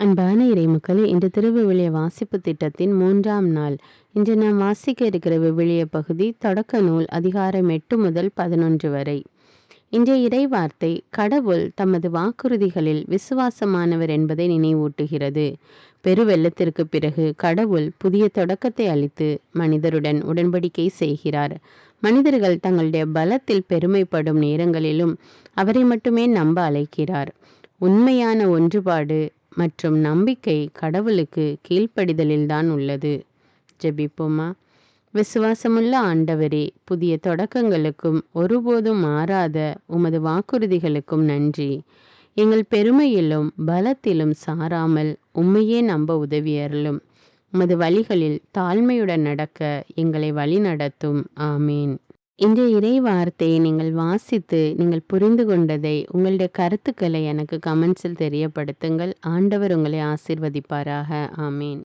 அன்பான இறைமக்களே, இன்று திருவிவிலிய வாசிப்பு திட்டத்தின் 3ஆம் நாள். இன்று நாம் வாசிக்க இருக்கிற விவிலிய பகுதி தொடக்க நூல் அதிகாரம் 8 முதல் 11 வரை. இன்றைய இறைவார்த்தை கடவுள் தமது வாக்குறுதிகளில் விசுவாசமானவர் என்பதை நினைவூட்டுகிறது. பெருவெள்ளத்திற்கு பிறகு கடவுள் புதிய தொடக்கத்தை அளித்து மனிதருடன் உடன்படிக்கை செய்கிறார். மனிதர்கள் தங்களுடைய பலத்தில் பெருமைப்படும் நேரங்களிலும் அவரை மட்டுமே நம்ப அழைக்கிறார். உண்மையான ஒன்றுபாடு மற்றும் நம்பிக்கை கடவுளுக்கு கீழ்ப்படிதலில்தான் உள்ளது. ஜெபிப்போமா. விசுவாசமுள்ள ஆண்டவரே, புதிய தொடக்கங்களுக்கும் ஒருபோதும் மாறாத உமது வாக்குறுதிகளுக்கும் நன்றி. எங்கள் பெருமையிலும் பலத்திலும் சாராமல் உம்மையே நம்ப உதவியருளும். உமது வழிகளில் தாழ்மையுடன் நடக்க எங்களை வழிநடத்தும். ஆமீன். இன்றைய இறை வார்த்தையை நீங்கள் வாசித்து நீங்கள் புரிந்து கொண்டதை உங்களுடைய கருத்துக்களை எனக்கு கமெண்ட்ஸில் தெரியப்படுத்துங்கள். ஆண்டவர் உங்களை ஆசீர்வதிப்பாராக. ஆமீன்.